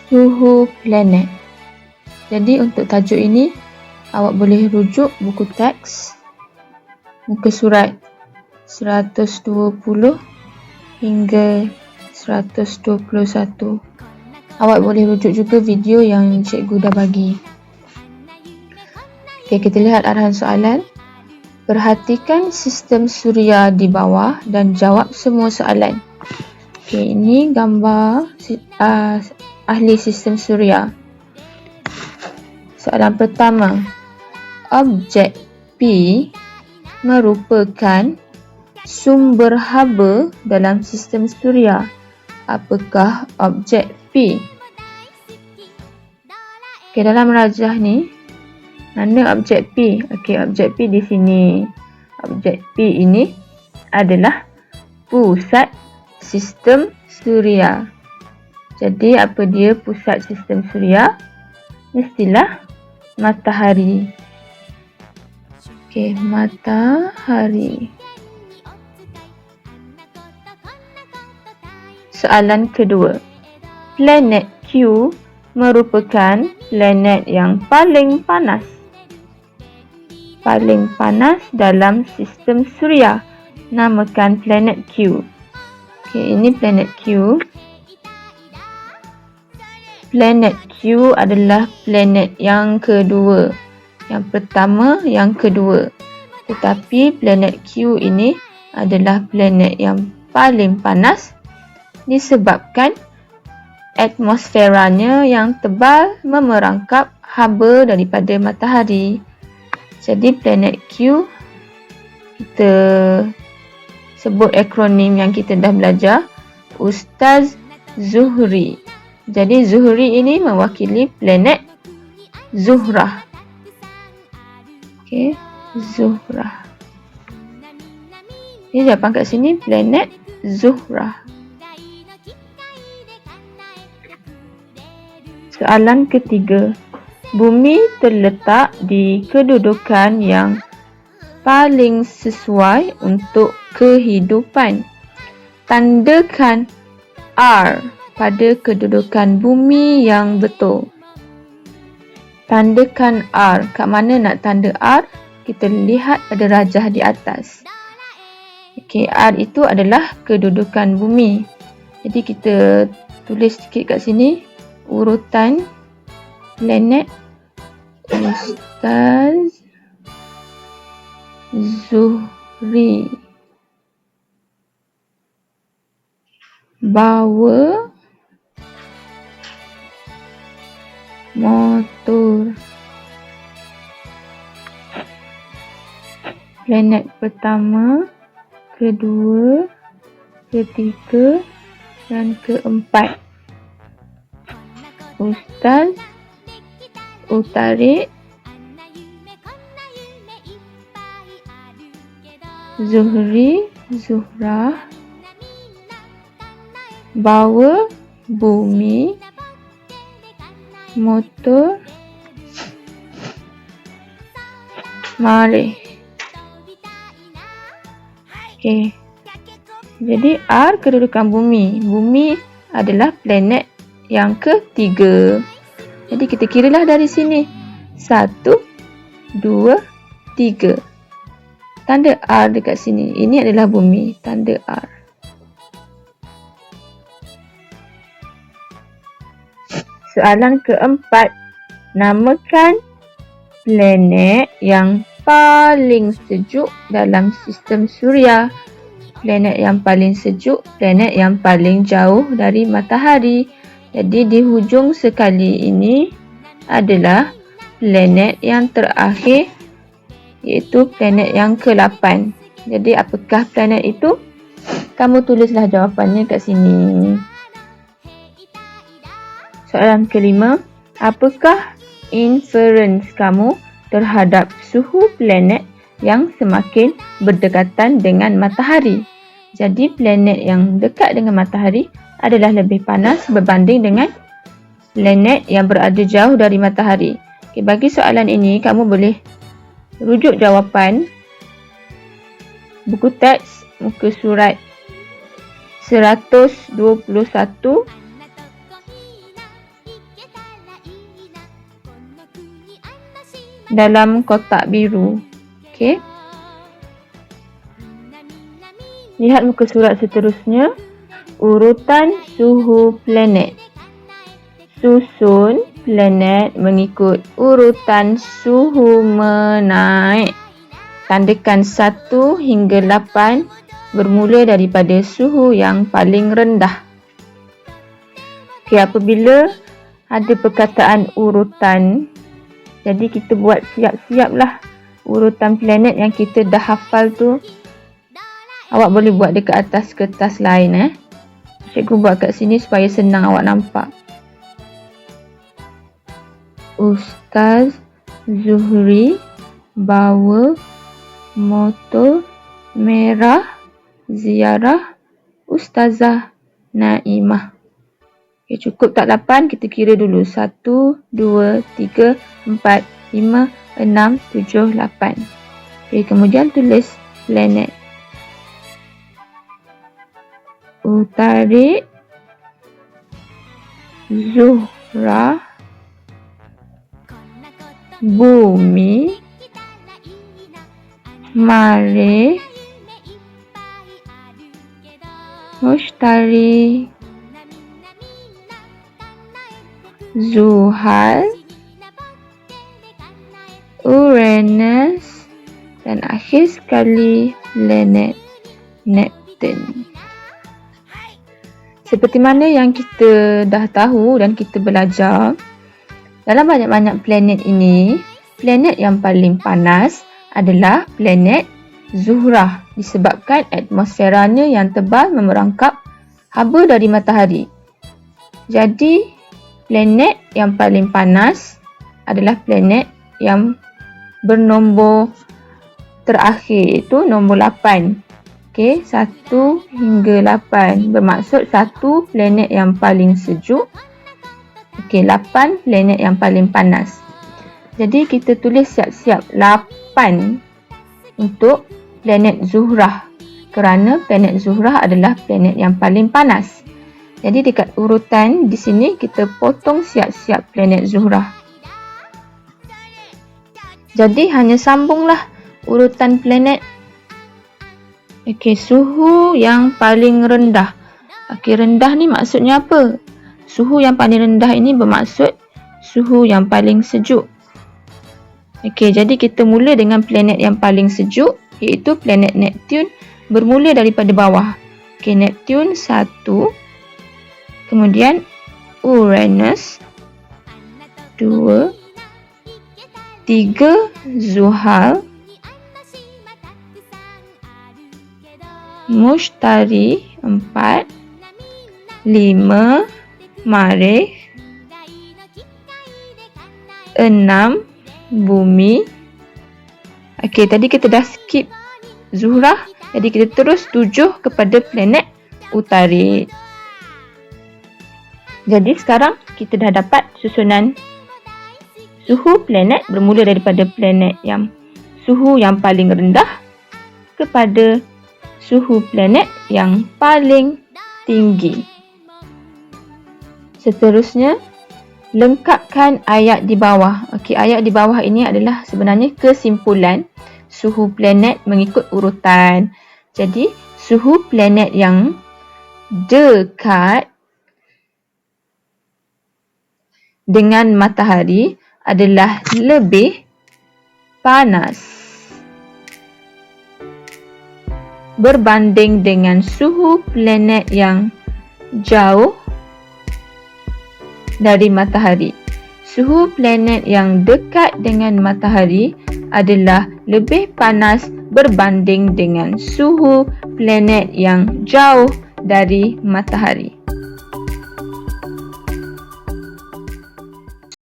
suhu planet. Jadi untuk tajuk ini, awak boleh rujuk buku teks muka surat 120 hingga 121. Awak boleh rujuk juga video yang cikgu dah bagi. Okey, kita lihat arahan soalan. Perhatikan sistem suria di bawah dan jawab semua soalan. Okey, ini gambar ahli sistem suria. Soalan pertama. Objek P merupakan sumber haba dalam sistem suria. Apakah objek P? Okey, dalam rajah ni, mana objek P? Okey, objek P di sini. Objek P ini adalah pusat sistem suria. Jadi, apa dia pusat sistem suria? Mestilah matahari. Okey, matahari. Soalan kedua. Planet Q merupakan planet yang paling panas. Paling panas dalam sistem suria. Namakan planet Q. Okey, ini planet Q. Planet Q adalah planet yang kedua. Yang pertama, yang kedua. Tetapi planet Q ini adalah planet yang paling panas disebabkan atmosferanya yang tebal memerangkap haba daripada matahari. Jadi planet Q, kita sebut akronim yang kita dah belajar, Ustaz Zuhri. Jadi Zuhri ini mewakili planet Zuhrah. Okey, Zuhrah. Ini jawapan kat sini, planet Zuhrah. Soalan ketiga. Bumi terletak di kedudukan yang paling sesuai untuk kehidupan. Tandakan R pada kedudukan bumi yang betul. Tandakan R. Kat mana nak tanda R? Kita lihat pada rajah di atas. Okey, R itu adalah kedudukan bumi. Jadi kita tulis sikit kat sini urutan planet Ustaz Zuhri. Bawa motor. Planet pertama, kedua, ketiga dan keempat. Ustaz utarik Zuhri, Zuhrah bawa bumi motor mari. Okey. Jadi R kedudukan bumi. Bumi adalah planet yang ketiga. Jadi kita kiralah dari sini. 1, 2, 3. Tanda R dekat sini. Ini adalah bumi. Tanda R. Soalan keempat. Namakan planet yang paling sejuk dalam sistem suria. Planet yang paling sejuk, planet yang paling jauh dari matahari. Jadi di hujung sekali ini adalah planet yang terakhir, iaitu planet yang ke-8. Jadi apakah planet itu? Kamu tulislah jawapannya kat sini. Soalan kelima. Apakah inference kamu terhadap suhu planet yang semakin berdekatan dengan matahari? Jadi planet yang dekat dengan matahari adalah lebih panas berbanding dengan planet yang berada jauh dari matahari. Okay, bagi soalan ini, kamu boleh rujuk jawapan buku teks muka surat 121 dalam kotak biru. Okey. Lihat muka surat seterusnya. Urutan suhu planet. Susun planet mengikut urutan suhu menaik. Tandakan 1 hingga 8 bermula daripada suhu yang paling rendah. Okey, apabila ada perkataan urutan, jadi kita buat siap-siaplah urutan planet yang kita dah hafal tu. Awak boleh buat dekat atas kertas lain. Cikgu buat kat sini supaya senang awak nampak. Ustaz Zuhri bawa motor merah ziarah Ustazah Naimah. Okay, cukup tak 8? Kita kira dulu. 1, 2, 3, 4, 5, 6, 7, 8. Okay, kemudian tulis planet. Utarik Zuhrah Bumi Marikh Mushtari Zuhal Uranus dan akhir sekali planet Neptune. Seperti mana yang kita dah tahu dan kita belajar, dalam banyak-banyak planet ini, planet yang paling panas adalah planet Zuhrah disebabkan atmosferanya yang tebal memerangkap haba dari matahari. Jadi, planet yang paling panas adalah planet yang bernombor terakhir, iaitu nombor 8. Okey, 1 hingga 8 bermaksud 1 planet yang paling sejuk. Okey, 8 planet yang paling panas. Jadi kita tulis siap-siap 8 untuk planet Zuhrah kerana planet Zuhrah adalah planet yang paling panas. Jadi dekat urutan di sini kita potong siap-siap planet Zuhrah. Jadi hanya sambunglah urutan planet. Okey, suhu yang paling rendah. Okey, rendah ni maksudnya apa? Suhu yang paling rendah ini bermaksud suhu yang paling sejuk. Okey, jadi kita mula dengan planet yang paling sejuk, iaitu planet Neptune, bermula daripada bawah. Okey, Neptune 1, kemudian Uranus 2, 3 Zuhal, Mushtari 4, 5 Marikh, 6 Bumi. Okey, tadi kita dah skip Zuhrah, jadi kita terus tuju kepada planet Utarik. Jadi sekarang kita dah dapat susunan suhu planet bermula daripada planet yang suhu yang paling rendah kepada suhu planet yang paling tinggi. Seterusnya, lengkapkan ayat di bawah. Okey, ayat di bawah ini adalah sebenarnya kesimpulan suhu planet mengikut urutan. Jadi, suhu planet yang dekat dengan matahari adalah lebih panas berbanding dengan suhu planet yang jauh dari matahari. Suhu planet yang dekat dengan matahari adalah lebih panas berbanding dengan suhu planet yang jauh dari matahari.